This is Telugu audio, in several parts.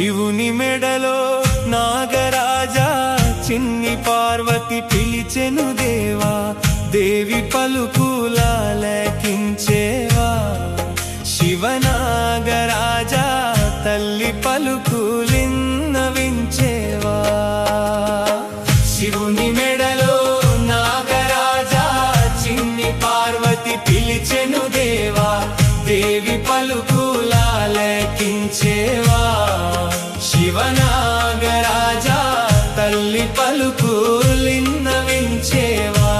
శివుని మెడలో నాగరాజా చిన్ని పార్వతి పిలిచెను దేవా, దేవి పలుకులాలకించేవా. శివనాగరాజా తల్లి పలుకులిన్నవించేవా. శివుని మెడలో నాగరాజా చిన్ని పార్వతి పిలిచెను దేవా, దేవి పలుకులాలకించేవా. శివనాగరాజా తల్లి పలుకులిన్నవించేవా.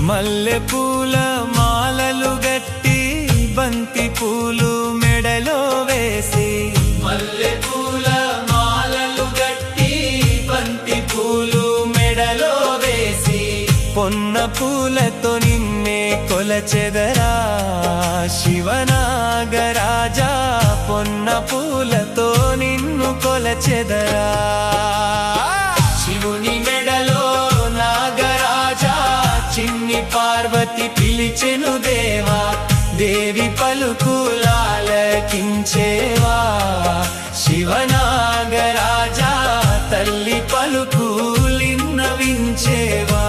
మల్లె పూల మాలలు గట్టి బంతి పూలు మెడలో వేసి, మల్లె పూల మాలలు గట్టి బంతి పూలు మెడలో వేసి, పొన్న పూలతో నిన్నే కొలచెదరా. శివనాగరాజా పొన్న పూలతో నిన్ను కొలచెదరా. శివుని మెడలో నాగరాజా చిన్ని పార్వతి పిలిచెను దేవా, దేవి పలుకులాలకించేవా. శివనాగరాజా తల్లి పలుకులిన్నవించేవా.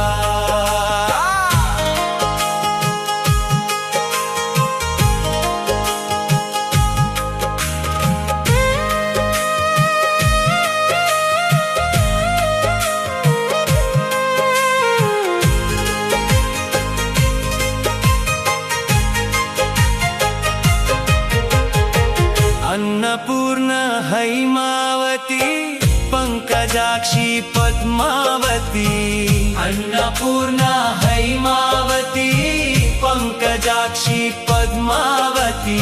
అన్నపూర్ణ హైమావతి పంకజాక్షి పద్మావతి, అన్నపూర్ణ హైమావతి పంకజాక్షి పద్మావతి.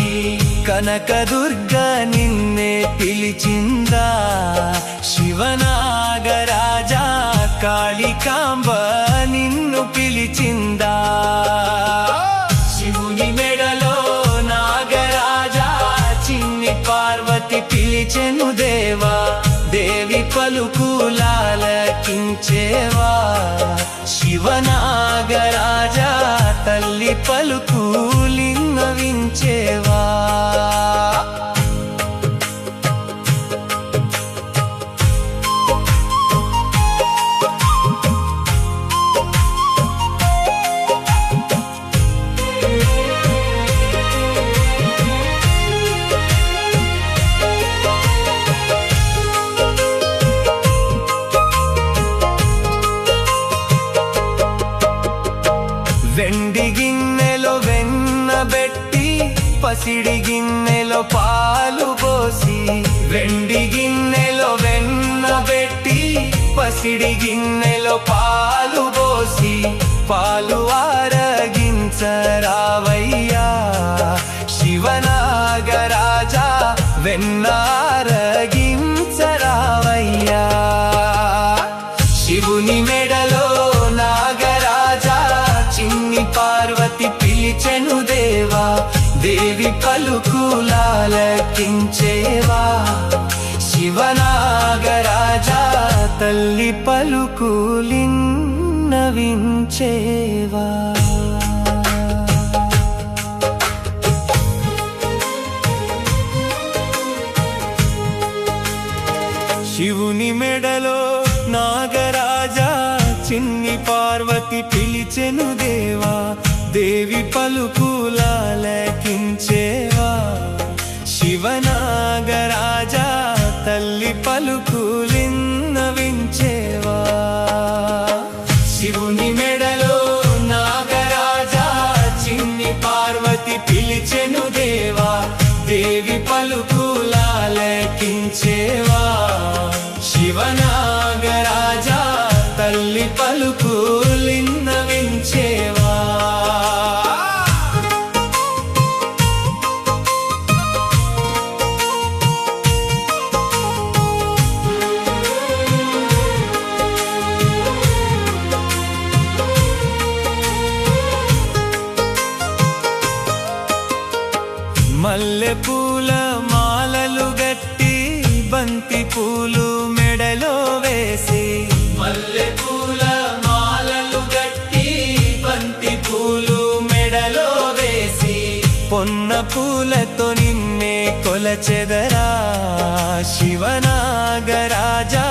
కనకదుర్గ నిన్నే పిలిచిందా. శివనాగరాజా కాళికాంబ నిన్ను పిలిచిందా. శివుని మెడలో నాగరాజా చిన్ని పార్వతి పిలిచెను దేవా, దేవి పలుకులాలకించేవా. శివనాగరాజా తల్లి పలుకులిన్నవించేవా. వెండి గిన్నెలో వెన్నబెట్టి పసిడి గిన్నెలో పాలు పోసి, వెండి గిన్నెలో వెన్నబెట్టి పసిడి గిన్నెలో పాలు పోసి, పాలు ఆరగించరావయ్యా. శివనాగరాజా వెన్నారగించరావయ్యా. శివుని మెడలో నాగరాజా చిన్ని పార్వతి పిలిచెను దేవా, దేవి పలుకులాలకించేవా. శివనాగరాజా తల్లి పలుకులిన్నవించేవా. శివుని మెడలో నాగరాజా చిన్ని పార్వతి పిలిచెను దేవా, దేవి పలుకులాలకించేవా. శివనాగరాజా తల్లి పలుకులిన్నవించేవా. శివుని మెడలో నాగరాజా చిన్ని పార్వతి పిలిచెను దేవా, దేవి పలుకులాలకించేవా. శివనాగరాజా తల్లి పలుకులిన్నవించేవా. మల్లె పూల మాలలు గట్టి బంతి పూలు మెడలో వేసి మల్లె పూల మాలలు గట్టి బంతి పూలు మెడలో వేసి పొన్న పూలతో నిన్నే కొలచెదరా శివనాగరాజా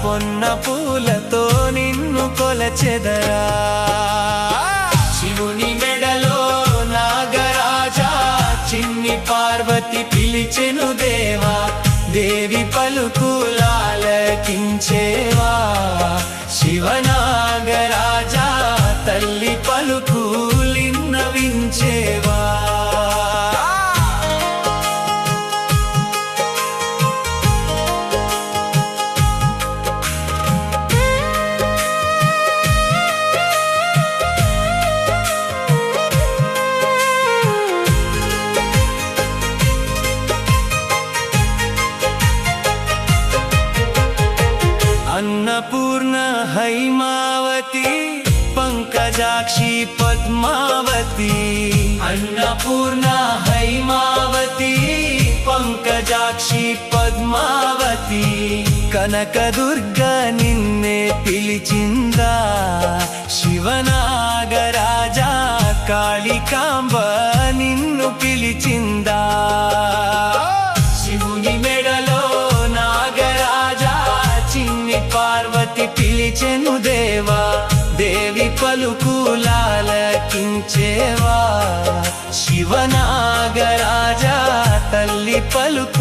పొన్న పూలతో నిన్ను కొలచెదరా శివుని మెడలో నాగరాజా చిన్ని పార్వతి పిలిచెను దేవా దేవి పలుకులాలకించేవా శివనాగరాజా తల్లి పలుకులిన్నవించేవా अन्नपूर्ण हैमावती पंकजाक्षी पद्मावती अन्नपूर्ण हैमावती पंकजाक्षी पद्मावती कनकदुर्ग निन्ने पिलिचिंदा शिवनागराजा कालिकांब निन्नु पिलिचिंदा शिवुनि मेडलो नागराजा చిన్ని పార్వతి పిలిచెను దేవా దేవి పలుకులాలకించేవా శివనాగరాజా తల్లి పలుకులిన్నవించేవా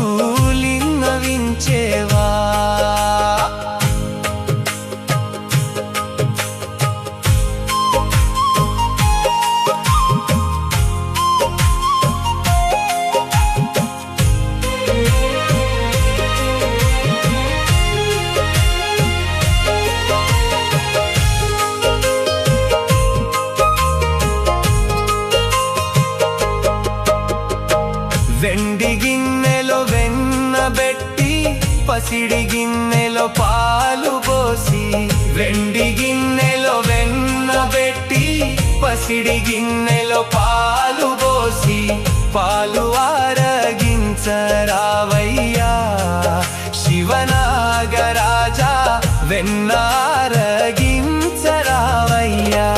వెండి గిన్నెలో వెన్నబెట్టి పసిడి గిన్నెలో పాలు పోసి వెండి గిన్నెలో వెన్నబెట్టి పసిడి గిన్నెలో పాలు పోసి పాలు ఆరగించరావయ్యా శివనాగరాజా వెన్నారగించరావయ్యా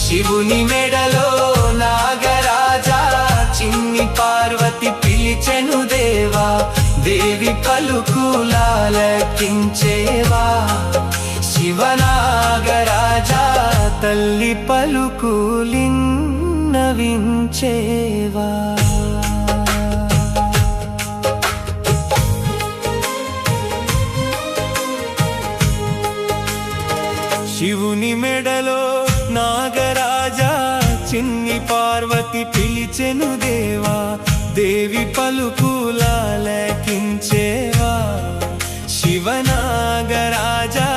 శివుని మెడలో నాగరాజా చిన్ని పార్వతి పిలిచెను దేవా దేవి పలుకులాలకించేవా శివనాగరాజా తల్లి పలుకులిన్నవించేవా శివుని మెడలో నాగరాజా చిన్ని పార్వతి పిలిచెను దేవా దేవి పలుకులాలకించేవా శివనాగరాజా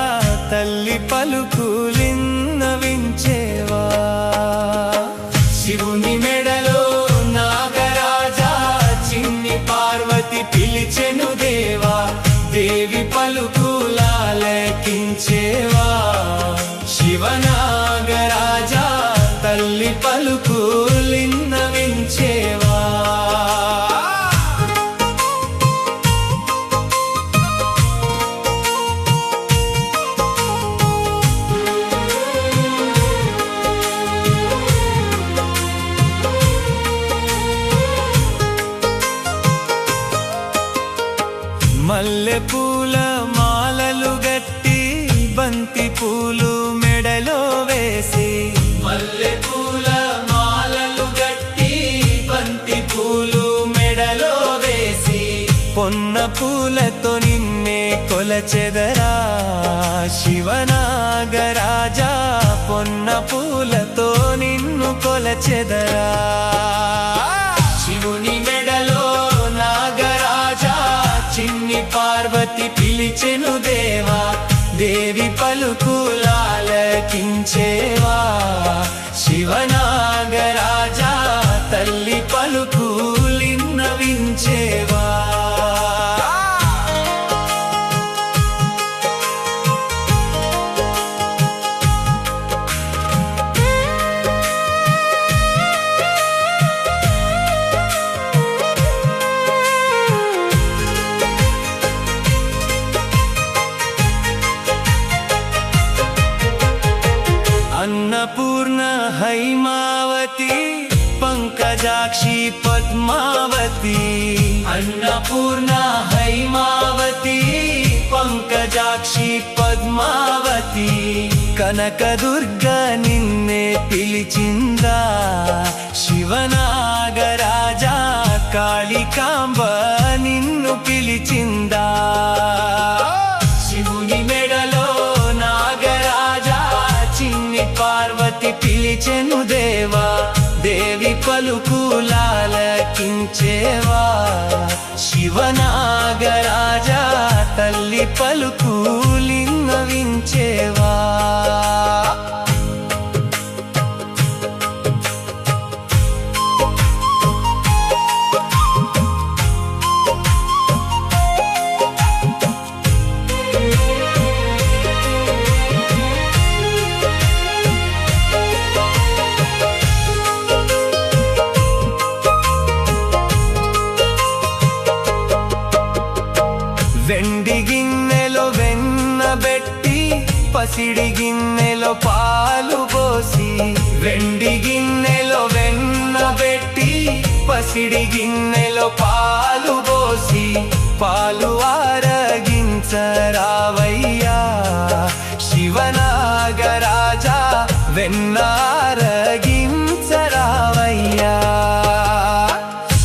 తల్లి పలుకులిన్నవించేవా శివుని మెడలో నాగరాజా చిన్ని పార్వతి పిలిచెను దేవా దేవి పలుకులాలకించేవా శివనాగరాజా తల్లి పలుకులిన్నవించేవా మల్లె పూల మాలలు గట్టి బంతి పూలు మెడలో వేసి మల్లె పూల మాలలు గట్టి బంతి పూలు మెడలో వేసి పొన్న పూలతో నిన్నే కొలచెదరా శివనాగరాజా పొన్న పూలతో నిన్ను కొలచెదరా శివుని మెడలో నాగరాజా చిన్ని పార్వతి పిలిచెను దేవా దేవి పలుకులాలకించేవా శివనాగరాజా తల్లి పలుకులిన్నవించేవా పంకజాక్షి పద్మావతి అన్నపూర్ణ హైమావతి పంకజాక్షి పద్మావతి కనకదుర్గ నిన్నే పిలిచిందా శివనాగరాజా కాళికాంబ నిన్ను పిలిచిందా శివుని మెడలో నాగరాజా చిన్ని పార్వతి పిలిచెను దేవా దేవి పలుకులాలకించేవా శివనాగరాజా తల్లి పలుకులిన్నవించేవా వెండి గిన్నెలో వెన్నబెట్టి పసిడి గిన్నెలో పాలు పోసి వెండి గిన్నెలో వెన్నబెట్టి పసిడి గిన్నెలో పాలు పోసి పాలు ఆరగించరావయ్యా శివనాగరాజా వెన్నారగించరావయ్యా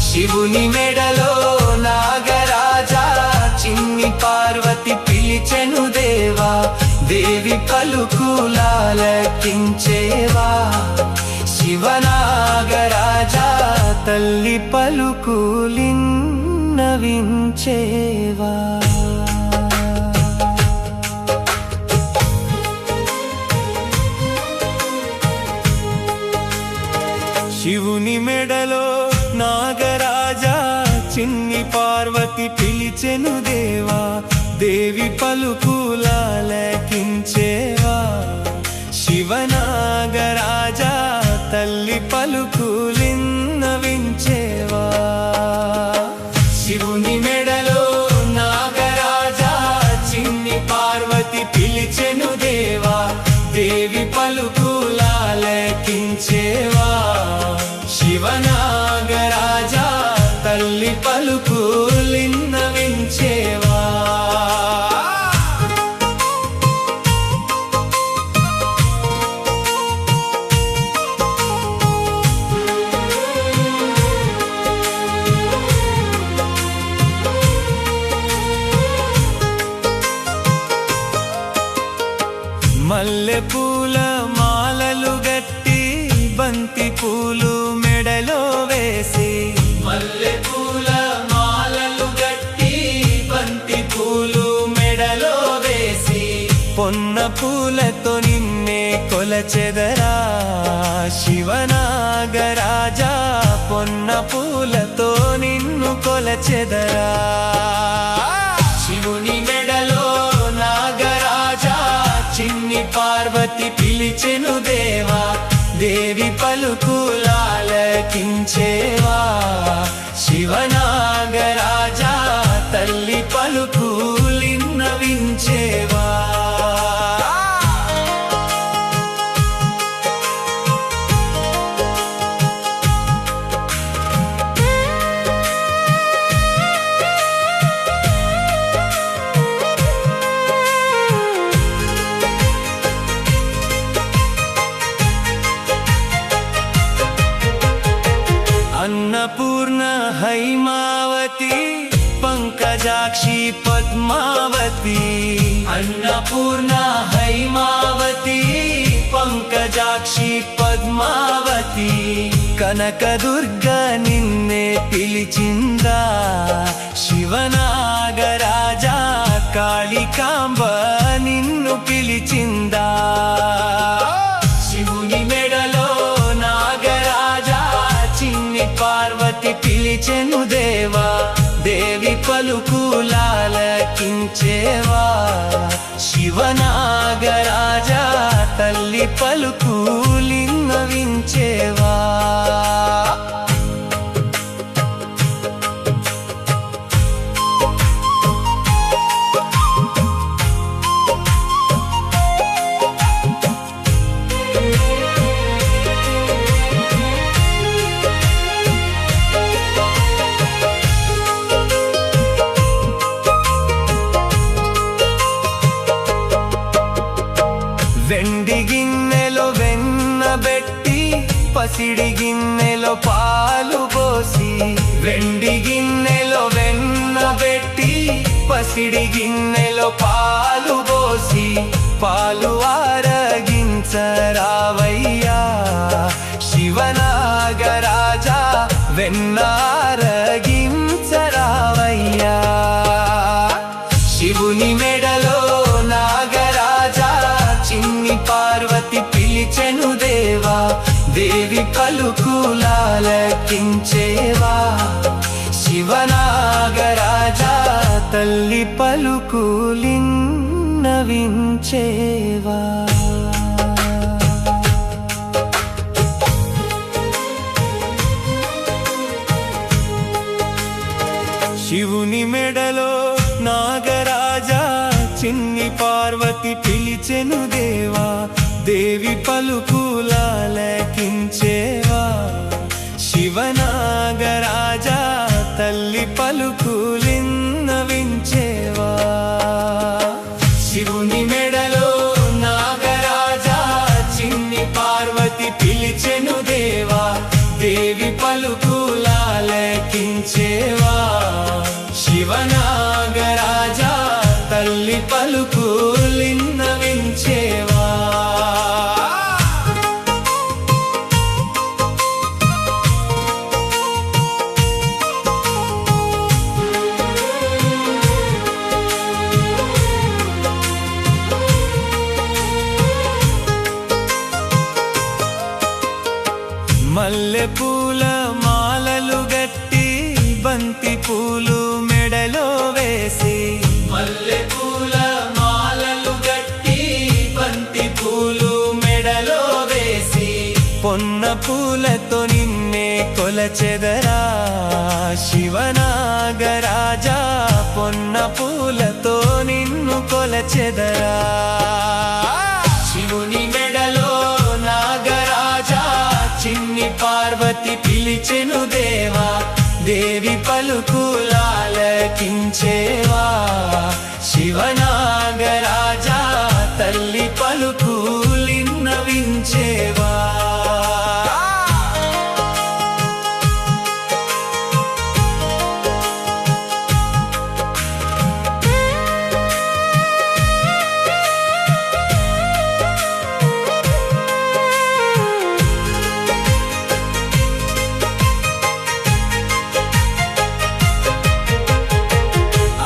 శివుని మెడలో నాగరాజా చిన్ని పార్వతి పిలిచెను దేవా దేవి పలుకులాలకించేవా శివనాగరాజా తల్లి పలుకులిన్నవించేవా శివుని మెడలో నాగరాజా చిన్ని పార్వతి పిలిచెను దేవా దేవి పలుకులాలకించేవా శివనాగరాజా తల్లి పలుకులిన్నవించేవా శివుని మెడలో నాగరాజా చిన్ని పార్వతి పిలిచెను దేవా దేవి పలుకులాలకించేవా శివనాగరాజా తల్లి పలుకులిన్నవించేవా మల్లె పూల మాలలు గట్టి బంతి పూలు మెడలో వేసి మల్లె పూల మాలలు గట్టి బంతి పూలు మెడలో వేసి పొన్న పూలతో నిన్నే కొలచెదరా శివనాగరాజా పొన్న పూలతో నిన్ను కొలచెదరా శివుని మెడలో నాగరాజా చిన్ని పార్వతి పిలిచెను దేవా దేవి పలుకులాలకించేవా శివనాగరాజా తల్లి పలుకులిన్నవించేవా అన్నపూర్ణ హైమావతి పంకజాక్షి పద్మావతి అన్నపూర్ణ హైమావతి పంకజాక్షి పద్మావతి కనకదుర్గ నిన్నే పిలిచిందా శివనాగరాజా కాళికాంబ నిన్ను పిలిచిందా శివుని మెడలో నాగరాజా చిన్ని పార్వతి పిలిచెను దేవా దేవి పలుకులాలకించేవా శివనాగరాజా తల్లి పలుకులిన్నవించేవా పసిడి గిన్నెలో పాలు పోసి వెండి గిన్నెలో వెన్న పెట్టి పసిడి గిన్నెలో పాలు పోసి పాలు ఆరగించరావయ్యా శివనాగరాజా వెన్నారగించరావయ్యా శివుని మెడలో నాగరాజా చిన్ని పార్వతి పిలిచెను దేవా దేవి పలుకులాలకించేవా శివనాగరాజా తల్లి పలుకులిన్నవించేవా శివుని మెడలో నాగరాజా చిన్ని పార్వతి పిలిచెను దేవా దేవి పలుకులాలకించేవా శివనాగరాజా తల్లి పలుకులిన్నవించేవా శివుని మెడలో నాగరాజా చిన్ని పార్వతి పిలిచెను దేవా దేవి పలుకులాలకించేవా శివనాగరాజా తల్లి పలుకులిన్నవించేవా మల్లె పూల మాలలు గట్టి బంతి పూలు మెడలో వేసి మల్లె పూల మాలలు గట్టి బంతి పూలు మెడలో వేసి పొన్న పూలతో నిన్నే కొలచెదరా శివనాగరాజా పొన్న పూలతో నిన్ను కొలచెదరా శివుని మెడలో నాగరాజా చిన్ని పార్వతి పిలిచెను దేవా దేవి పలుకులాలకించేవా శివనాగరాజా తల్లి పలుకులిన్నవించేవా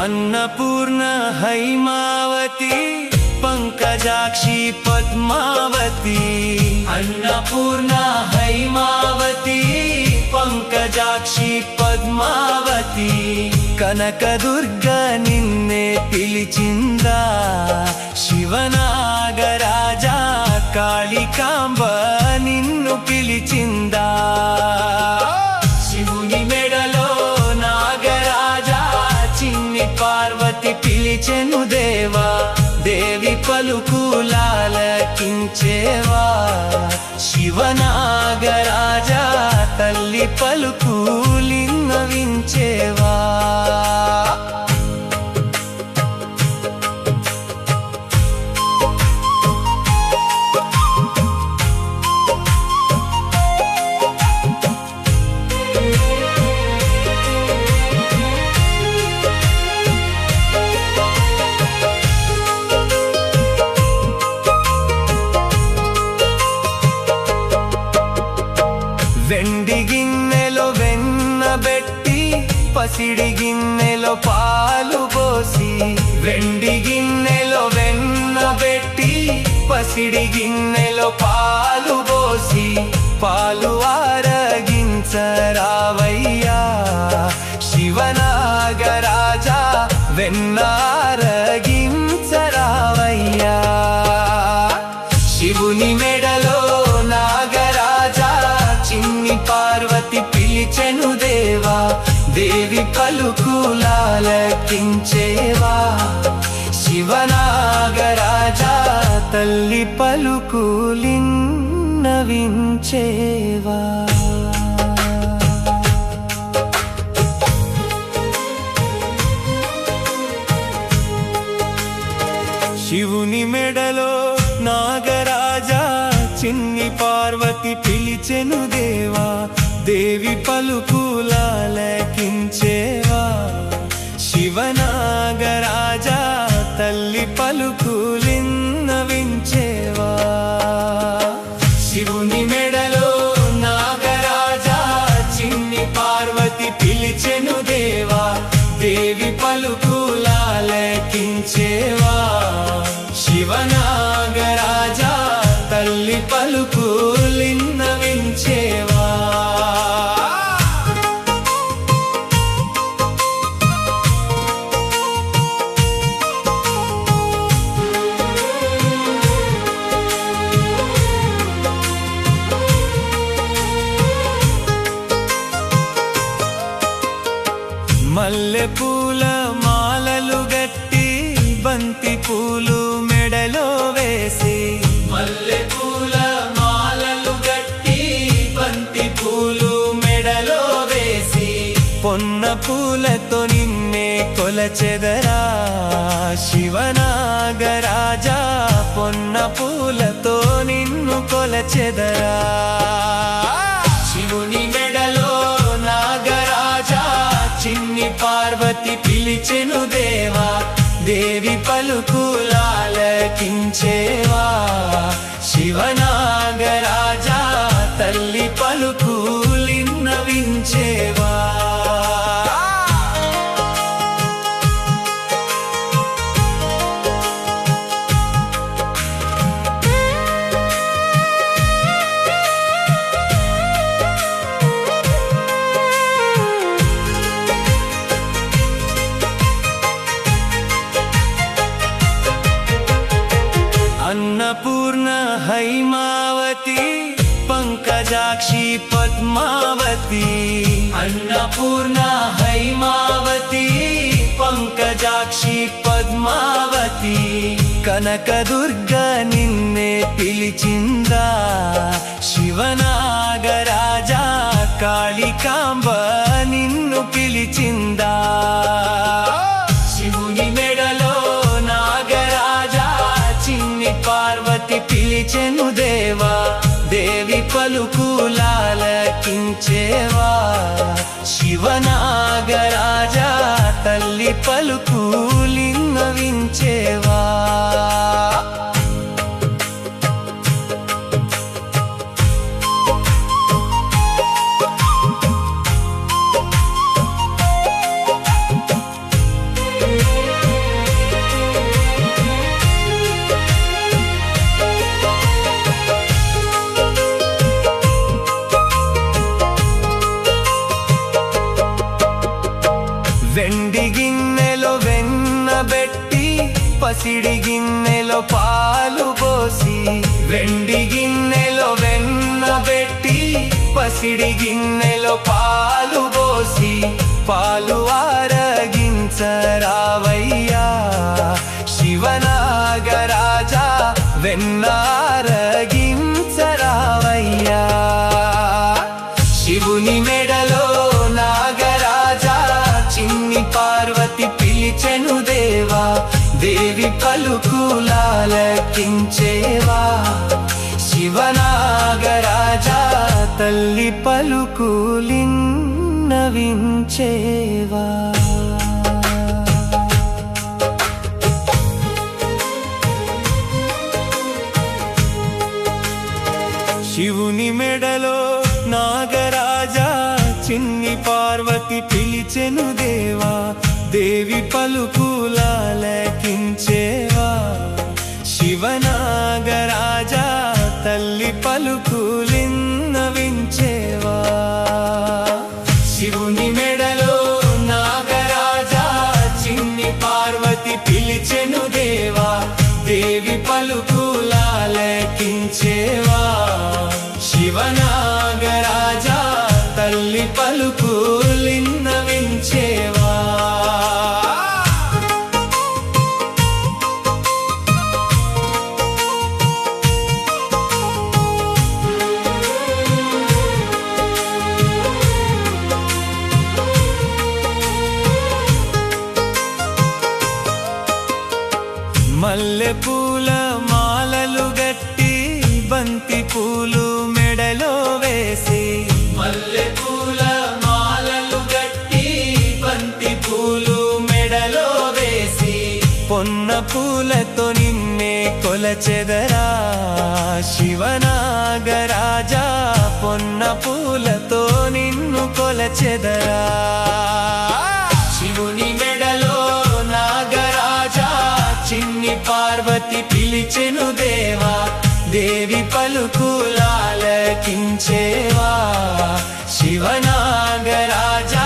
అన్నపూర్ణ హైమావతి పంకజాక్షి పద్మావతి అన్నపూర్ణ హైమావతి పంకజాక్షి పద్మావతి కనకదుర్గ నిన్నే పిలిచిందా శివనాగరాజా కాళికాంబ నిన్ను పిలిచిందా శివుని మెడలో నాగరాజా చిన్ని పార్వతి పిలిచెను దేవా దేవి పలుకులాలకించేవా శివనాగరాజా తల్లి పలుకులిన్నవించేవా వెండి గిన్నెలో వెన్న పెట్టి పసిడి గిన్నెలో పాలు పోసి వెండి గిన్నెలో వెన్న పెట్టి పసిడి గిన్నెలో పాలు పోసి పాలు ఆరగించరావయ్యా శివనాగరాజా వెన్నారగించరావయ్యా శివుని మెడలో నాగరాజా చిన్ని పార్వతి పిలిచెను దేవా దేవి పలుకులాలకించేవా శివనాగరాజా తల్లి పలుకులిన్నవించేవా శివుని మెడలో నాగరాజా చిన్ని పార్వతి పిలిచెను దేవి పలుకులాలకించేవా శివనాగరాజా తల్లి పలుకులిన్నవించేవా శివుని మెడలో నాగరాజా చిన్ని పార్వతి పిలిచెను దేవా దేవి పలుకులాలకించేవా శివనాగరాజా తల్లి పలుకులిన్నవించేవా మల్లె పూల మాలలు గట్టి బంతి పూలు మెడలో వేసి మల్లె పూల మాలలు గట్టి బంతి పూలు మెడలో వేసి పొన్న పూలతో నిన్నే కొలచెదరా శివనాగరాజా పొన్న పూలతో నిన్ను కొలచెదరా శివుని మెడలో నాగరాజా చిన్ని పార్వతి పిలిచెను దేవా దేవి పలుకులాలకించేవా శివనాగరాజా తల్లి పలుకులిన్నవించేవా అన్నపూర్ణ హైమావతి పంకజాక్షి పద్మావతి అన్నపూర్ణ హైమావతి పంకజాక్షి పద్మావతి కనకదుర్గ నిన్నే పిలిచిందా శివనాగరాజా కాళికాంబ నిన్ను పిలిచిందా శివుని మెడలో నాగరాజా చిన్ని పార్వతి పిలిచెను దేవా దేవి పలుకులాలకించేవా శివనాగరాజా తల్లి పలుకులిన్నవించేవా వెండి గిన్నెలో వెన్నబెట్టి పసిడి గిన్నెలో పాలు పోసి వెండి గిన్నెలో వెన్నబెట్టి పసిడి గిన్నెలో పాలు పోసి పాలు ఆరగించరావయ్యా శివనాగరాజా వెన్నారగించరావయ్యా శివుని మెడలో నాగరాజా చిన్ని పార్వతి పిలిచెను దేవా దేవి పలుకులాలకించేవా శివనాగరాజా తల్లి పలుకులిన్నవించేవా శివుని మెడలో నాగరాజా చిన్ని పార్వతి పిలిచెను దేవా దేవి పలుకులాలకించేవా శివనాగరాజా తల్లి పలుకులిన్నవించేవా శివుని మెడలో నాగరాజా చిన్ని పార్వతి పిలిచెను దేవా దేవి పలుకులాలకించేవా శివనాగరాజా తల్లి పలుకులిన్నవించేవా మల్లె పూల మాలలు గట్టి బంతి పూలు మెడలో వేసి మల్లె పూలతో నిన్నే కొలచెదరా శివనాగరాజా పొన్న పూలతో నిన్ను కొలచెదరా శివుని మెడలో నాగరాజా చిన్ని పార్వతి పిలిచెను దేవా దేవి పలుకులాలకించేవా శివనాగరాజా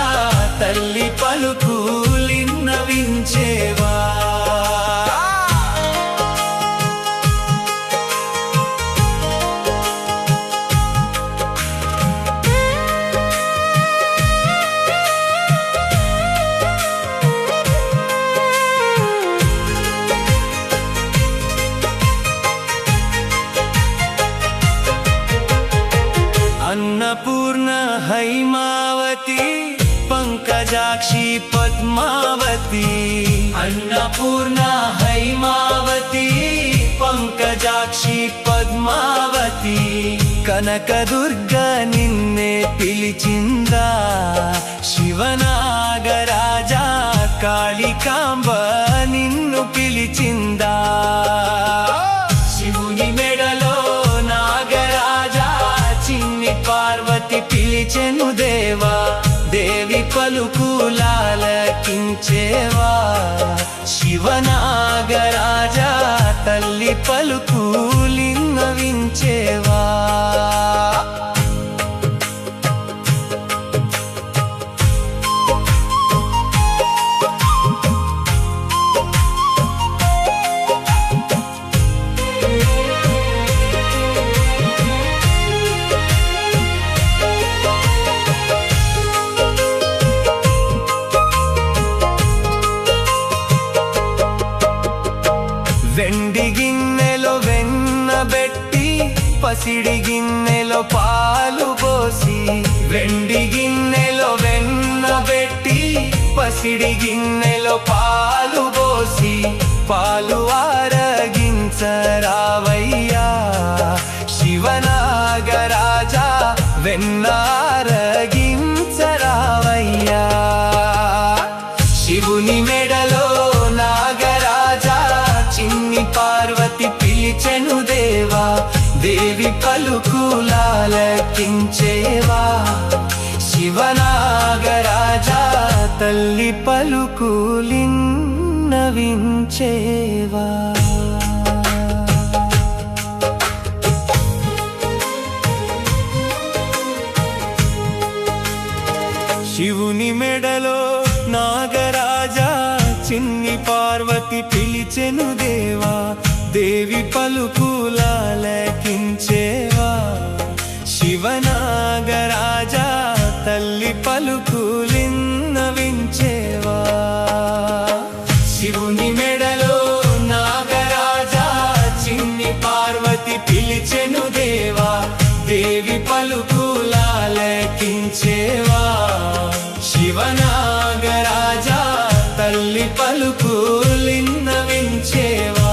తల్లి పలుకులిన్నవించేవా अन्नपूर्ण हैमावती पंकजाक्षी पद्मावती अन्नपूर्ण हैमावती पंकजाक्षी पद्मावती कनकदुर्ग निन्ने पिलिचिंदा शिवनागराजा कालिकांब निन्नु पिलिचिंदा शिवुनि मेडलो नागराजा చిన్ని పార్వతి పిలిచెను దేవా దేవి పలుకులాలకించేవా శివనాగరాజా తల్లి పలుకులిన్నవించేవా వెండి గిన్నెలో వెన్నబెట్టి పసిడి గిన్నెలో పాలు పోసి వెండి గిన్నెలో వెన్నబెట్టి పసిడి గిన్నెలో పాలు పోసి పాలు ఆరగించరావయ్యా శివనాగరాజా వెన్నారగించరావయ్యా శివుని మెడలో నాగరాజా చిన్ని పార్వతి పిలిచెను దేవా దేవి పలుకులాలకించేవా శివనాగరాజా తల్లి పలుకులిన్నవించేవా శివుని మెడలో నాగరాజా చిన్ని పార్వతి పిలిచెను దేవా దేవి పలుకులాలకించేవా శివనాగరాజా తల్లి పలుకులిన్నవించేవా శివుని మెడలో నాగరాజా చిన్ని పార్వతి పిలిచెను దేవా దేవి పలుకులాలకించేవా శివనాగరాజా తల్లి పలుకులిన్నవించేవా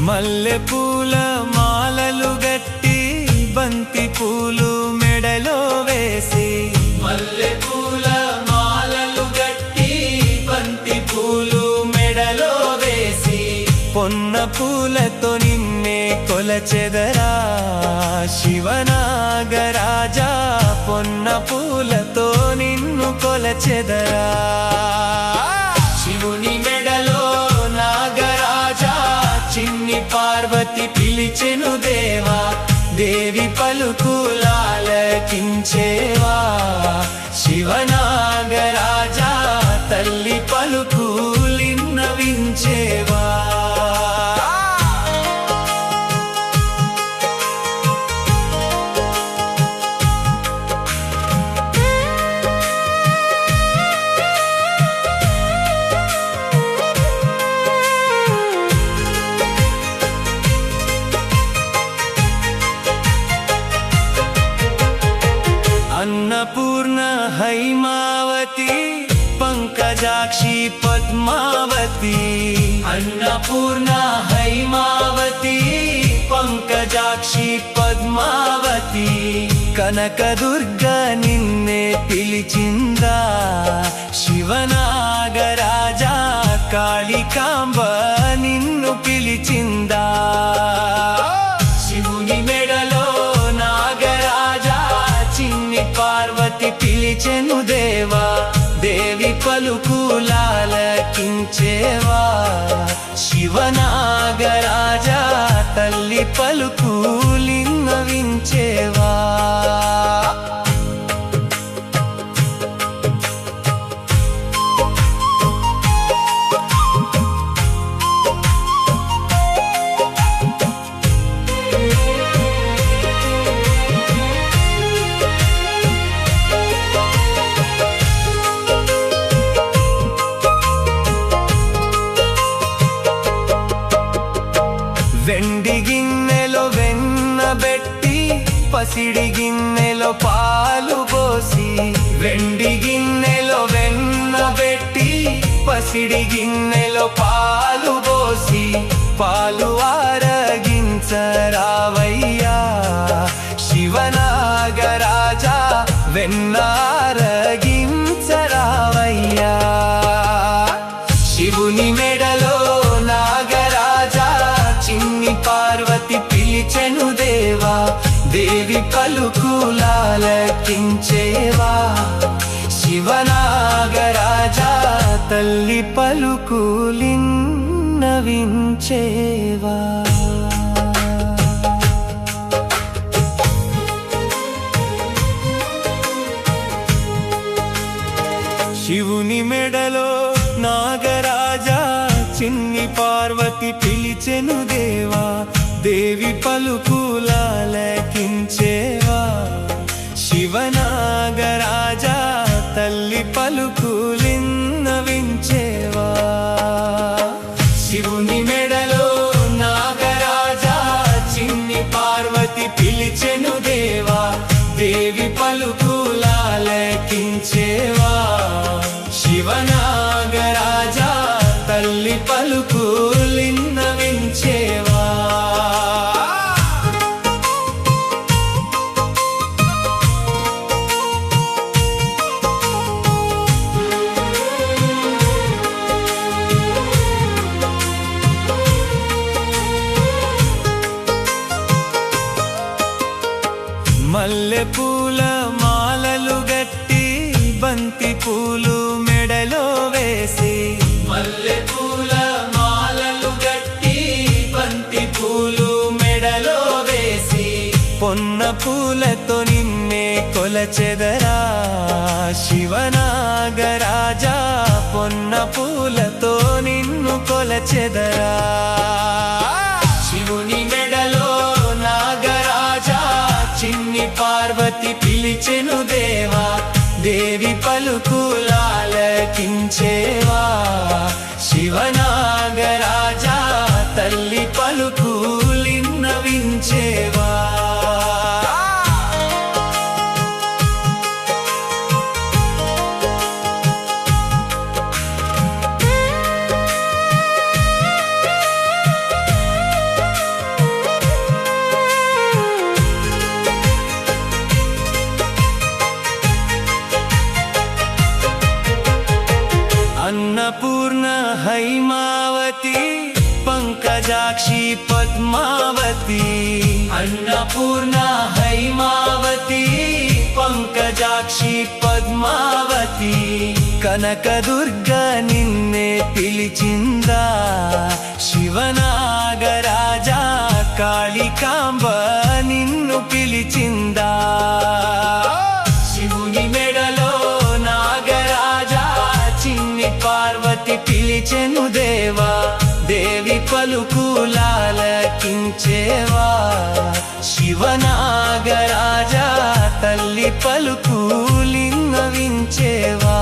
మల్లె పూల మాలలు గట్టి బంతి పూలు మెడలో వేసి మల్లె పూల మాలలు గట్టి బంతి పూలు మెడలో వేసి పొన్న పూలతో నిన్నే కొలచెదరా శివనాగరాజా పొన్న పూలతో నిన్ను కొలచెదరా శివుని మెడలో నాగరాజా చిన్ని పార్వతి పిలిచెను దేవా దేవి పలుకులాలకించేవా శివనాగరాజా తల్లి పలుకులిన్నవించేవా अन्नपूर्ण हैमावती पंकजाक्षी పద్మావతి అన్నపూర్ణ హైమావతి పంకజాక్షి పద్మావతి కనకదుర్గ నిన్నే పిలిచిందా శివనాగరాజా కాళికాంబ నిన్ను పిలిచిందా శివుని మెడలో నాగరాజా చిన్ని పార్వతి పిలిచెను దేవా దేవి పలుకులాలకించేవా శివనాగరాజా తల్లి పలుకులిన్నవించేవా వెండి గిన్నెలో వెన్నబెట్టి పసిడి గిన్నెలో పాలు పోసి వెండి గిన్నెలో వెన్నబెట్టి పసిడి గిన్నెలో పాలు పోసి పాలు ఆరగించరావయ్యా శివనాగరాజా వెన్నారగించరావయ్యా శివుని మెడలో నాగరాజా చిన్ని పార్వతి పిలిచెను దేవా దేవి పలుకులాలకించేవా శివనాగరాజా తల్లి పలుకులిన్నవించేవా శివుని మెడలో నాగరాజా చిన్ని పార్వతి పిలిచెను దేవా దేవి పలుకులాలకించేవా శివనాగరాజా తల్లి పలుకులిన్నవించేవా శివుని మెడలో నాగరాజా చిన్ని పార్వతి పిలిచెను దేవా దేవి పలుకులాలకించేవా శివనాగరాజా తల్లి పలుకులిన్నవించేవా మల్లె పూల మాలలు గట్టి బంతి పూలు మెడలో వేసి మల్లె పూల మాలలు గట్టి బంతి పూలు మెడలో వేసి పొన్న పూలతో నిన్నే కొలచెదరా శివనాగరాజా పొన్న పూలతో నిన్ను కొలచెదరా శివుని మెడలో నాగరాజా చిన్ని పార్వతి పిలిచెను దేవా దేవి పలుకులాలకించేవా శివనాగరాజా తల్లి పలుకులిన్నవించేవా అన్నపూర్ణ హైమావతి పంకజాక్షి పద్మావతి అన్నపూర్ణ హైమావతి పంకజాక్షి పద్మావతి కనకదుర్గ నిన్నే పిలిచిందా శివనాగరాజా కాళికాంబ నిన్ను పిలిచిందా శివుని మెడలో నాగరాజా చిన్ని పార్వతి పిలిచెను దేవా దేవి పలుకులాలకించేవా శివనాగరాజా తల్లి పలుకులిన్నవించేవా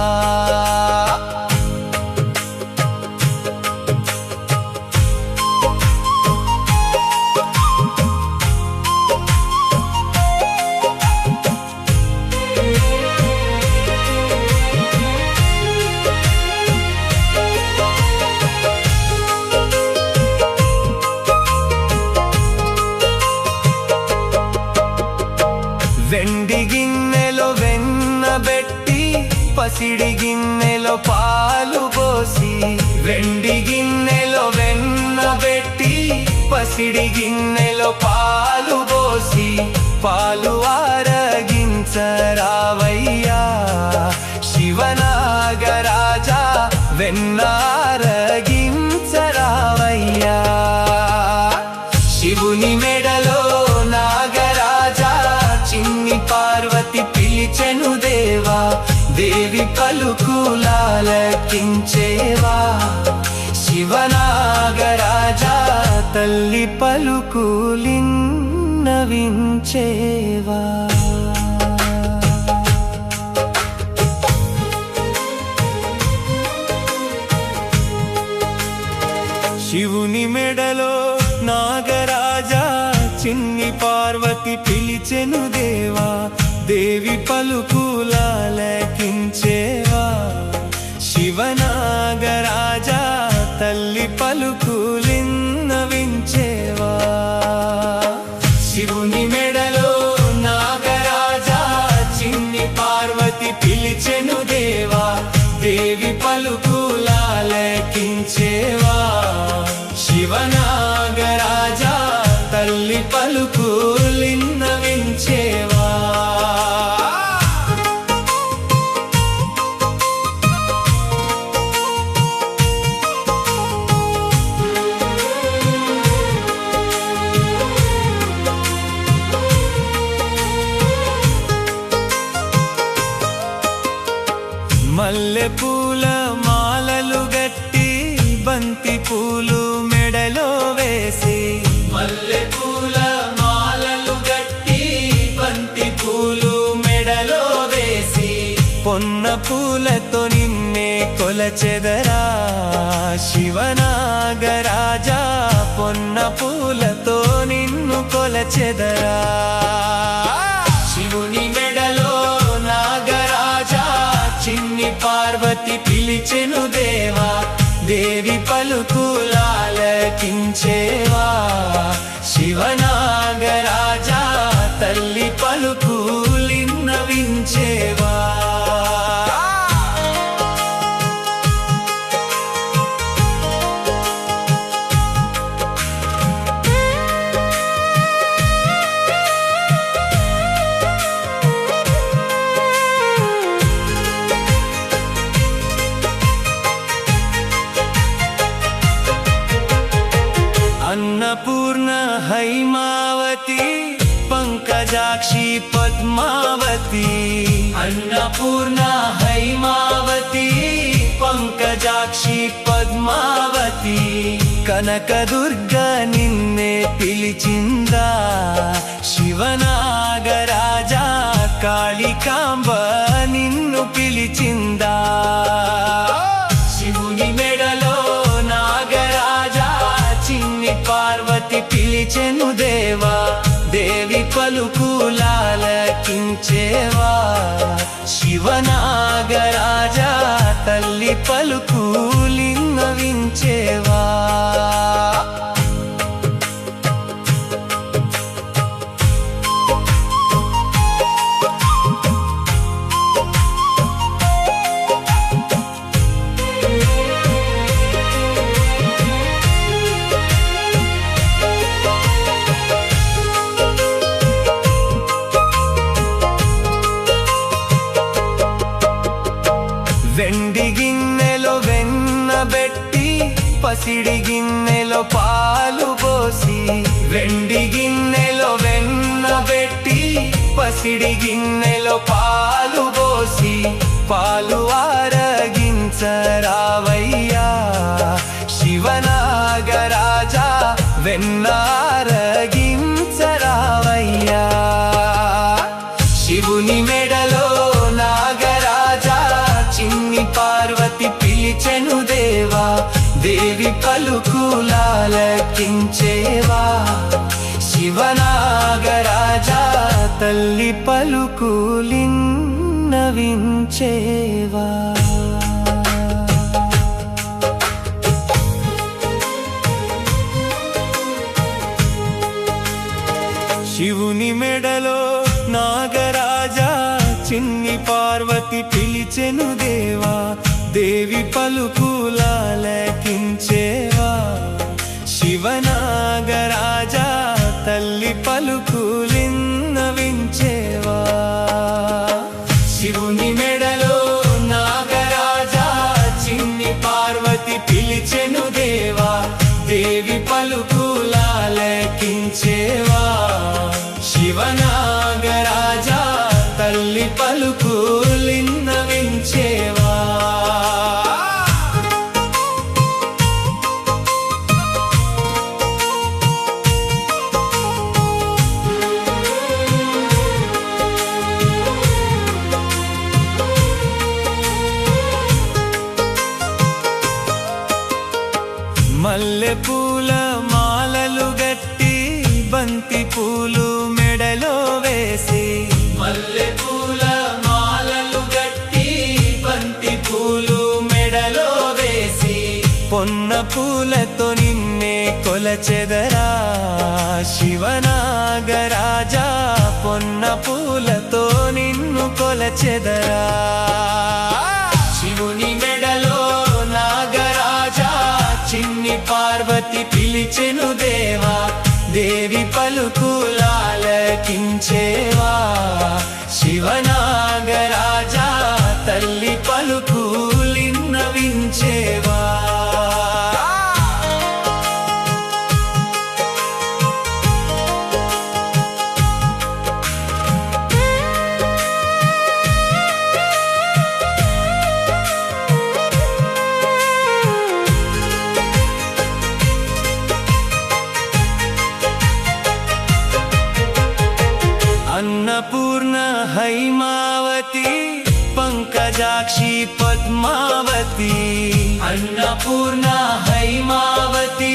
వెండి గిన్నెలో వెన్నబెట్టి పసిడి గిన్నెలో పాలు పోసి వెండి గిన్నెలో వెన్నబెట్టి పసిడి గిన్నెలో పాలు పోసి పాలు ఆరగించరావయ్యా శివనాగరాజా వెన్నారగించరావయ్యా శివుని మెడలో నాగరాజా చిన్ని పార్వతి పిలిచెను దేవా దేవి పలుకులాలకించేవా శివనాగరాజా తల్లి పలుకులిన్నవించేవా శివుని మెడలో నాగరాజా చిన్ని పార్వతి పిలిచెను దేవా దేవి పలుకులాలకించేవా శివనాగరాజా తల్లి పలుకులిన్నవించేవా శివుని మెడలో నాగరాజా చిన్ని పార్వతి పిలిచెను దేవా దేవి పలుకులాలకించేవా శివనాగరాజా తల్లి పలుకులిన్నవించేవా మల్లె పూల మాలలు గట్టి బంతి పూలు మెడలో వేసి మల్లె పూల మాలలు గట్టి బంతి పూలు మెడలో వేసి పొన్న పూలతో నిన్నే కొలచెదరా శివనాగరాజా పొన్న పూలతో నిన్ను కొలచెదరా శివుని మెడలో నాగరాజా చిన్ని పార్వతి పిలిచెను దేవా దేవి పలుకులాలకించేవా శివనాగరాజా తల్లి పలుకులిన్నవించేవా అన్నపూర్ణ హైమావతి పంకజాక్షి పద్మావతి అన్నపూర్ణ హైమావతి పంకజాక్షి పద్మావతి కనకదుర్గ నిన్నే పిలిచిందా శివనాగరాజా కాళికాంబ నిన్ను పిలిచిందా శివుని మెడలో నాగరాజా చిన్ని పార్వతి పిలిచెను దేవా దేవి పలుకులాలకించేవా శివనాగరాజా తల్లి పలుకులిన్నవించేవా వెండి గిన్నెలో వెన్నబెట్టి పసిడి గిన్నెలో పాలు పోసి వెండి గిన్నెలో వెన్నబెట్టి పసిడి గిన్నెలో పాలు పోసి పాలు ఆరగించరావయ్యా శివనాగరాజా వెన్నారగించరావయ్యా శివుని మెడలో నాగరాజా చిన్ని పార్వతి పిలిచెను దేవా దేవి పలుకులాలకించేవా శివనాగరాజా తల్లి పలుకులిన్నవించేవా శివుని మెడలో నాగరాజా చిన్ని పార్వతి పిలిచెను దేవా దేవి పలుకులాలకించేవా శివనాగరాజా తల్లి పలుకులిన్నవించేవా శివుని మెడలో నాగరాజా చిన్ని పార్వతి పిలిచెను దేవా దేవి పలుకులాలకించేవా శివనాగరాజా తల్లి పలుకులిన్నవించేవా మల్లె పూల మాలలు గట్టి బంతి పూలు మెడలో వేసి మల్లె పూల మాలలు గట్టి బంతి పూలు మెడలో వేసి పొన్న పూలతో నిన్నే కొలచెదరా శివనాగరాజా పొన్న పూలతో నిన్ను కొలచెదరా శివుని మెడలో నాగరాజా చిన్ని పార్వతి పిలిచెను దేవా దేవి పలుకులాలకించేవా శివనాగరాజా తల్లి పలుకులిన్నవించేవా అన్నపూర్ణ హైమావతి పంకజాక్షి పద్మావతి అన్నపూర్ణ హైమావతి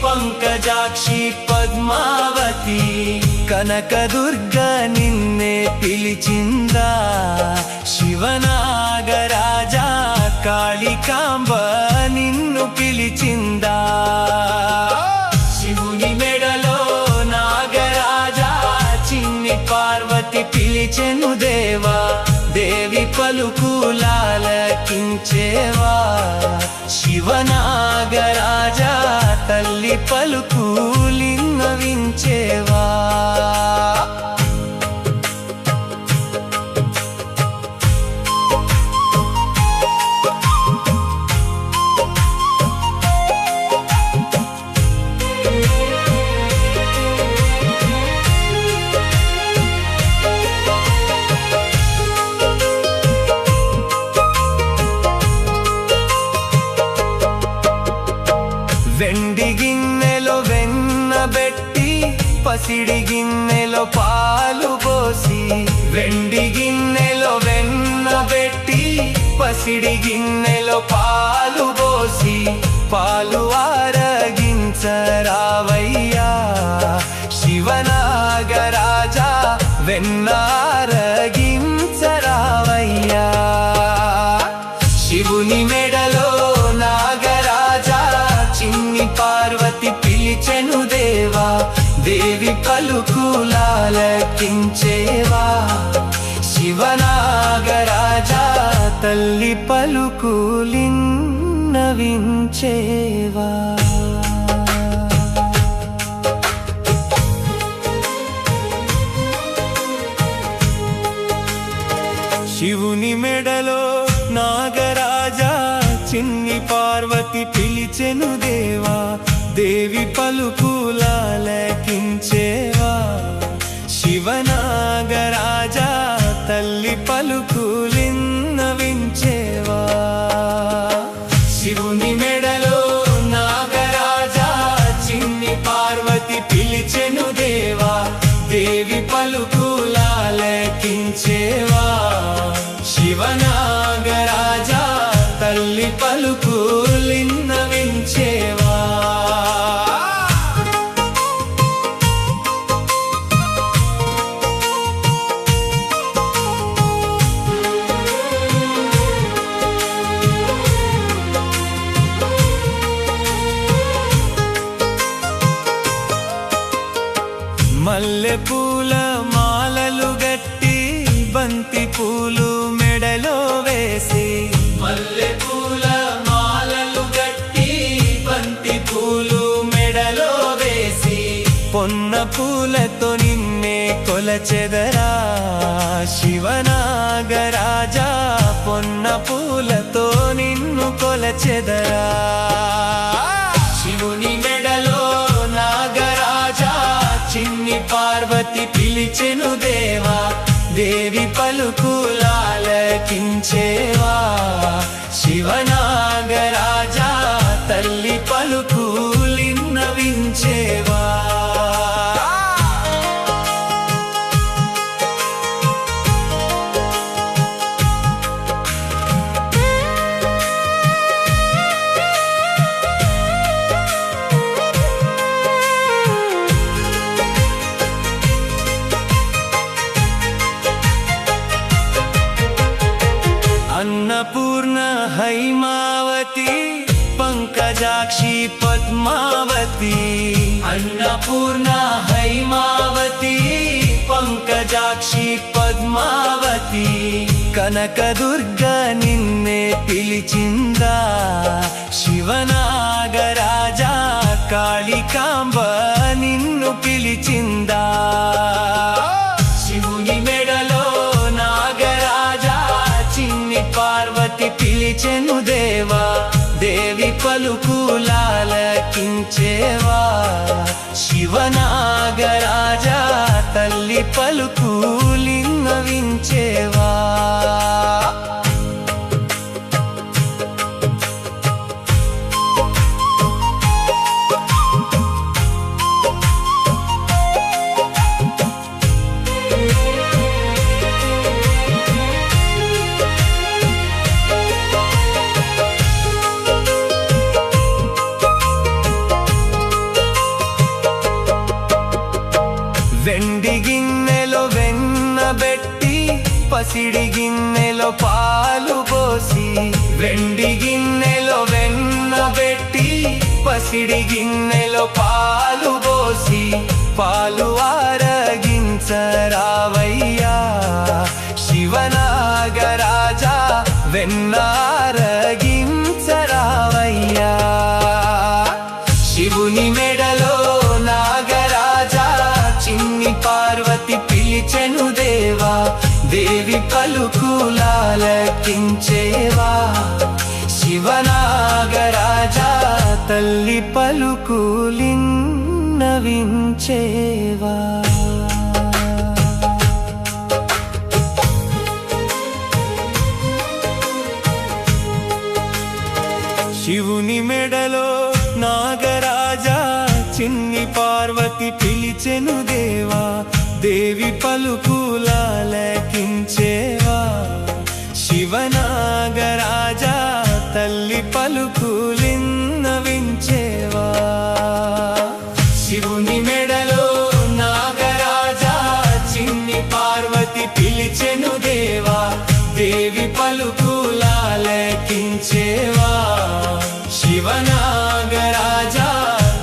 పంకజాక్షి పద్మావతి కనకదుర్గ నిన్నే పిలిచిందా శివనాగరాజా కాళికాంబ నిన్ను పిలిచిందా శివుని మెడలో నాగరాజా చిన్ని పార్వతి పిలిచెను దేవా దేవి పలుకులాలకించేవా శివనాగరాజా తల్లి పలుకులిన్నవించేవా వెండి గిన్నెలో వెన్నబెట్టి పసిడి గిన్నెలో పాలు పోసి వెండి గిన్నెలో వెన్నబెట్టి పసిడి గిన్నెలో పాలు పోసి పాలు ఆరగించరావయ్యా శివనాగరాజా వెన్నారగించరావయ్యా శివుని మెడలో నాగరాజా చిన్ని పార్వతి పిలిచెను దేవా దేవి పలుకులాలకించేవా శివనాగరాజా తల్లి పలుకులిన్నవించేవా శివుని మెడలో నాగరాజా చిన్ని పార్వతి పిలిచెను దేవా దేవి పలుకులాలకించేవా శివనాగరాజా తల్లి పలుకులిన్నవించేవా శివుని మెడలో నాగరాజా చిన్ని పార్వతి పిలిచెను దేవా దేవి పలుకులాలకించేవా శివనాగరాజా తల్లి పలుకులిన్నవించేవా కొలచెదరా శివనాగరాజా పొన్న పూలతో నిన్ను కొలచెదరా శివుని మెడలో నాగరాజా చిన్ని పార్వతి పిలిచెను దేవా దేవి పలుకులాలకించేవా శివనాగరాజా తల్లి పలుకులిన్నవించేవా अन्नपूर्ण हैमावती पंकजाक्षी पद्मावती अन्नपूर्ण हैमावती पंकजाक्षी पद्मावती कनकदुर्ग निन्ने पिलिचिंदा शिवनागराजा कालिकांब निन्नु पिलिचिंदा शिवुनि मेडलो नागराजा చిన్ని పార్వతి పిలిచెను దేవా దేవి పలుకులాలకించేవా శివనాగరాజా తల్లి పలుకులిన్నవించేవా వెండి గిన్నెలో వెన్నబెట్టి పసిడి గిన్నెలో పాలు పోసి వెండి గిన్నెలో వెన్నబెట్టి పసిడి గిన్నెలో పాలు పోసి పాలు ఆరగించరావయ్యా శివనాగరాజా వెన్నారగించరావయ్యా శివుని మెడలో నాగరాజా చిన్ని పార్వతి పిలిచెను దేవా దేవి పలుకులాలకించేవా శివనాగరాజా తల్లి పలుకులిన్నవించేవా శివుని మెడలో నాగరాజా చిన్ని పార్వతి పిలిచెను దేవా దేవి పలుకులాలకించేవా శివనాగరాజా తల్లి పలుకులిన్నవించేవా శివుని మెడలో నాగరాజా చిన్ని పార్వతి పిలిచెను దేవా దేవి పలుకులాలకించేవా శివనాగరాజా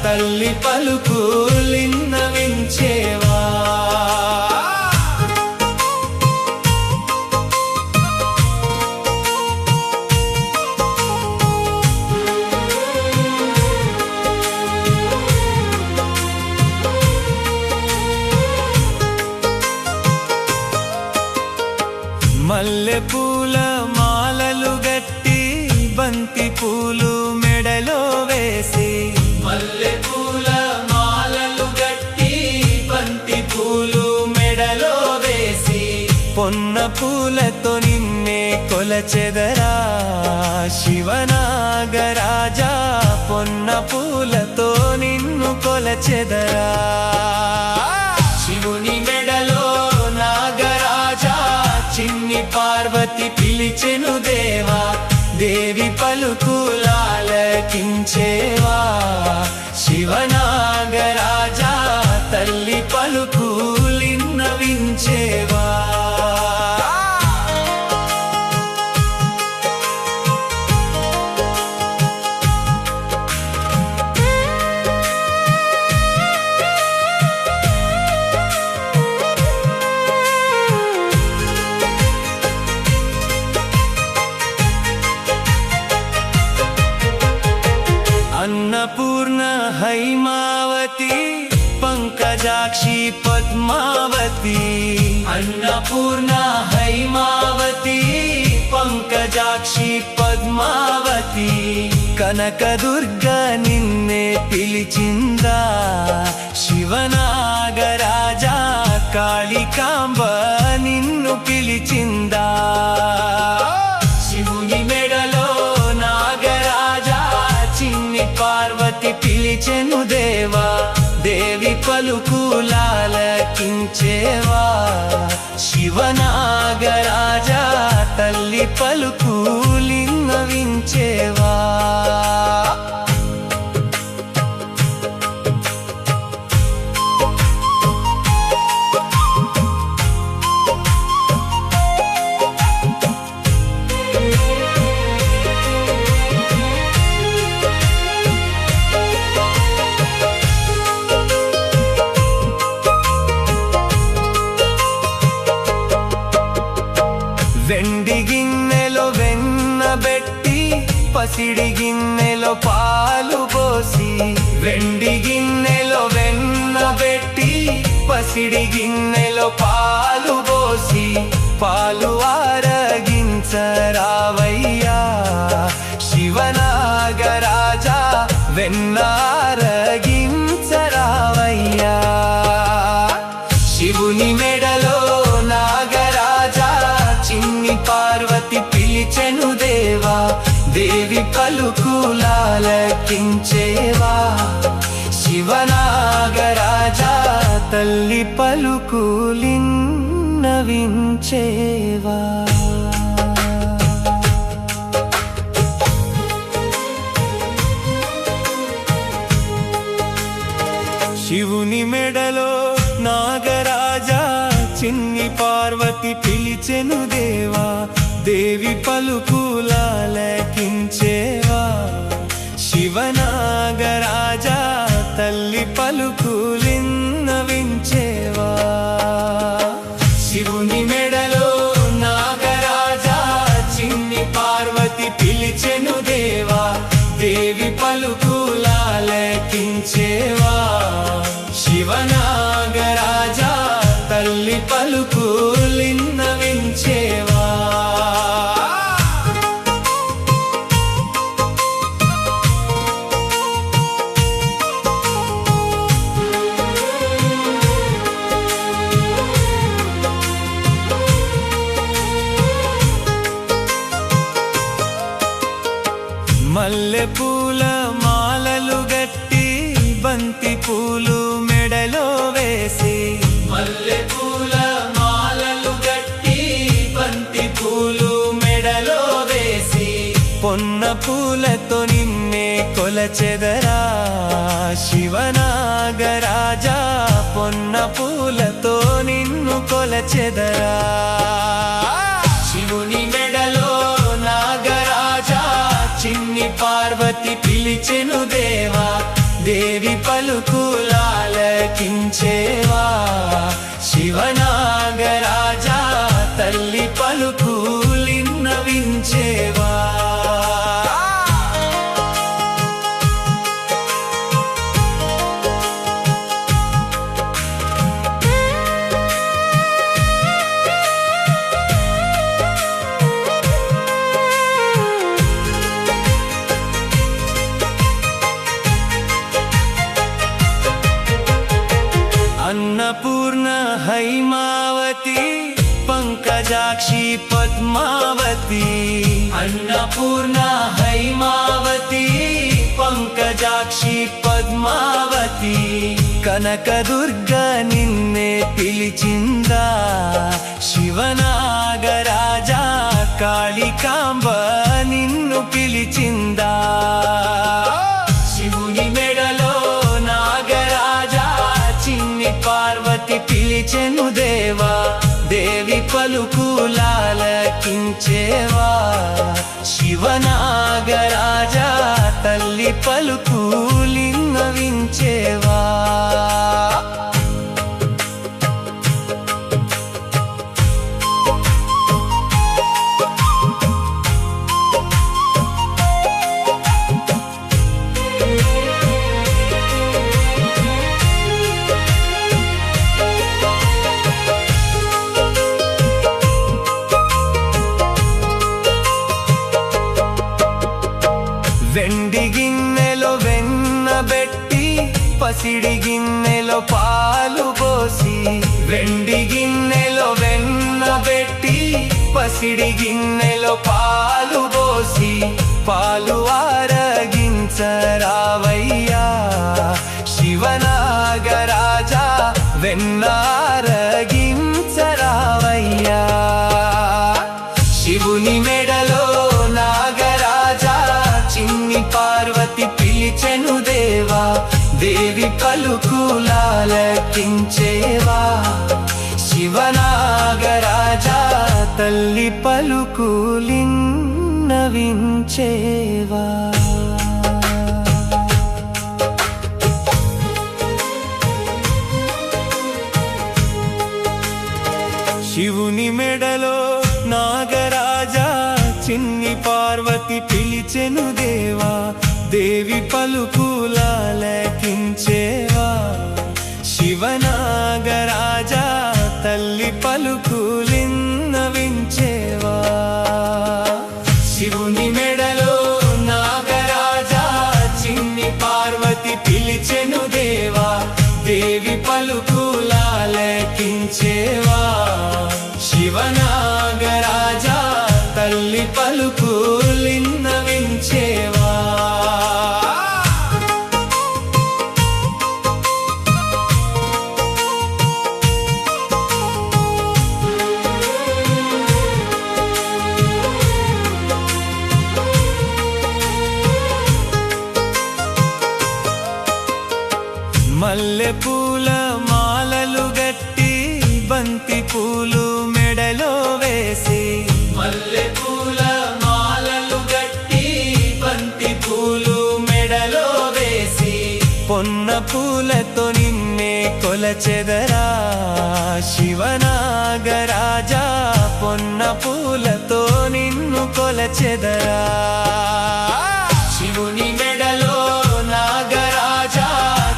తల్లి పలుకులిన్నవించేవా మల్లె పూల మాలలు గట్టి బంతి పూలు మెడలో వేసి మల్లె పూల మాలలు గట్టి బంతి పూలు మెడలో వేసి పొన్న పూలతో నిన్నే కొలచెదరా శివనాగరాజా పొన్న పూలతో నిన్ను కొలచెదరా శివుని మెడలో నాగరాజా చిన్ని పార్వతి పిలిచెను దేవా దేవి పలుకులాలకించేవా శివనాగరాజా తల్లి పలుకులిన్నవించేవా అన్నపూర్ణ హైమావతి పంకజాక్షి పద్మావతి కనకదుర్గ నిన్నే పిలిచిందా శివనాగరాజా కాళికాంబ నిన్ను పిలిచిందా శివుని మెడలో నాగరాజా చిన్ని పార్వతి పిలిచెను దేవా దేవి పలుకులాలకించేవా శివనాగరాజా తల్లి పలుకులిన్నవించేవా వెండి గిన్నెలో వెన్నబెట్టి పసిడి గిన్నెలో పాలు పోసి వెండి గిన్నెలో వెన్నబెట్టి పసిడి గిన్నెలో పాలు పోసి పాలు ఆరగించరావయ్యా శివనాగరాజా వెన్నారగించరావయ్యా శివుని మెడలో నాగరాజా చిన్ని పార్వతి పిలిచెను దేవా దేవి పలుకులాలకించేవా శివనాగరాజా తల్లి పలుకులిన్నవించేవా శివుని మెడలో నాగరాజా చిన్ని పార్వతి పిలిచెను దేవా దేవి పలుకులాలకించేవా శివనాగరాజా తల్లి పలుకులిన్నవించేవా శివుని మెడలో నాగరాజా చిన్ని పార్వతి పిలిచెను దేవా దేవి పలుకులాలకించేవా శివనాగరాజా తల్లి పలుకులిన్నవించేవా మల్లె పూల మాలలు గట్టి బంతి పూలు మెడలో వేసి మల్లె పూల మాలలు గట్టి బంతి పూలు మెడలో వేసి పొన్న పూలతో నిన్నే కొలచెదరా శివనాగరాజా పొన్న పూలతో నిన్ను కొలచెదరా శివుని మెడలో నాగరాజా చిన్ని పార్వతి పిలిచెను దేవా దేవి పలుకులాలకించేవా శివనాగరాజా తల్లి పలుకులిన్నవించేవా అన్నపూర్ణ హైమావతి పంకజాక్షి పద్మావతి అన్నపూర్ణ హైమావతి పంకజాక్షి పద్మావతి కనకదుర్గ నిన్నే పిలిచిందా శివనాగరాజా కాళికాంబ నిన్ను పిలిచిందా శివుని మెడలో నాగరాజా చిన్ని పార్వతి పిలిచెను దేవా దేవి పలుకులాలకించేవా శివనాగరాజా తల్లి పలుకులిన్నవించేవా వెండి గిన్నెలో వెన్నబెట్టి పసిడి గిన్నెలో పాలు పోసి వెండి గిన్నెలో వెన్నబెట్టి పసిడి గిన్నెలో పాలు పోసి పాలు ఆరగించరావయ్యా శివనాగరాజా వెన్నారగించరావయ్యా శివుని మెడలో నాగరాజా చిన్ని పార్వతి పిలిచెను దేవా దేవి పలుకులాలకించేవా శివనాగరాజా తల్లి పలుకులిన్నవించేవా శివుని మెడలో నాగరాజా చిన్ని పార్వతి పిలిచెను దేవా దేవి పలుకులాలకించేవా శివనాగరాజా తల్లి పలుకులిన్నవించేవా శివుని మెడలో నాగరాజా చిన్ని పార్వతి పిలిచెను దేవా దేవి పలుకులాలకించేవా శివనాగరాజా తల్లి పలుకులిన్నవించేవా మల్లె పూల మాలలు గట్టి బంతి పూలు మెడలో వేసి మల్లె పూల మాలలు గట్టి బంతి పూలు మెడలో వేసి పొన్న పూలతో నిన్నే కొలచెదరా శివనాగరాజా పొన్న పూలతో నిన్ను కొలచెదరా శివుని మెడలో నాగరాజా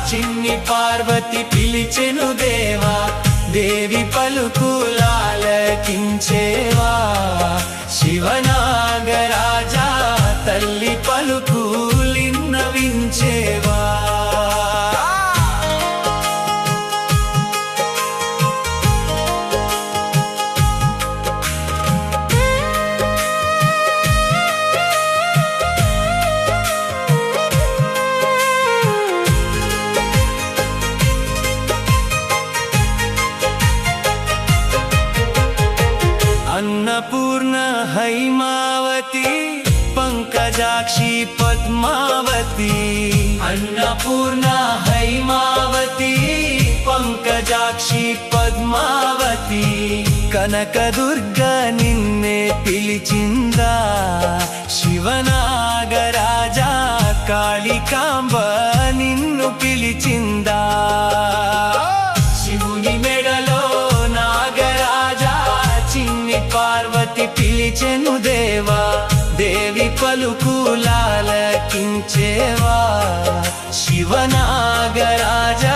చిన్ని పార్వతి పిలిచెను దేవా దేవి పలుకులాలకించేవా శివనాగరాజా తల్లి పలుకులిన్నవించేవా అన్నపూర్ణ హైమావతి పంకజాక్షి పద్మావతి అన్నపూర్ణ హైమావతి పంకజాక్షి పద్మావతి కనకదుర్గ నిన్నే పిలిచిందా శివనాగరాజా కాళికాంబ నిన్ను పిలిచిందా శివుని మెడలో నాగరాజా చిన్ని పార్వతి పిలిచెను దేవా దేవి పలుకులాలకించేవా శివనాగరాజా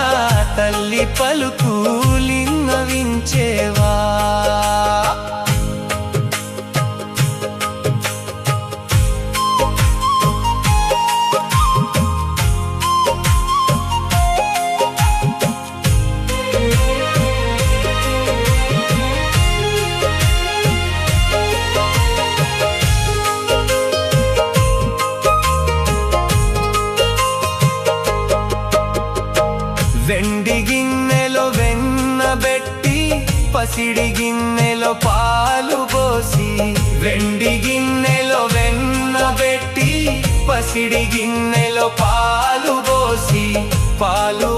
తల్లి పలుకులిన్నవించేవా వెండి గిన్నెలో వెన్నబెట్టి పసిడి గిన్నెలో పాలు పోసి వెండి గిన్నెలో వెన్నబెట్టి పసిడి గిన్నెలో పాలు పోసి పాలు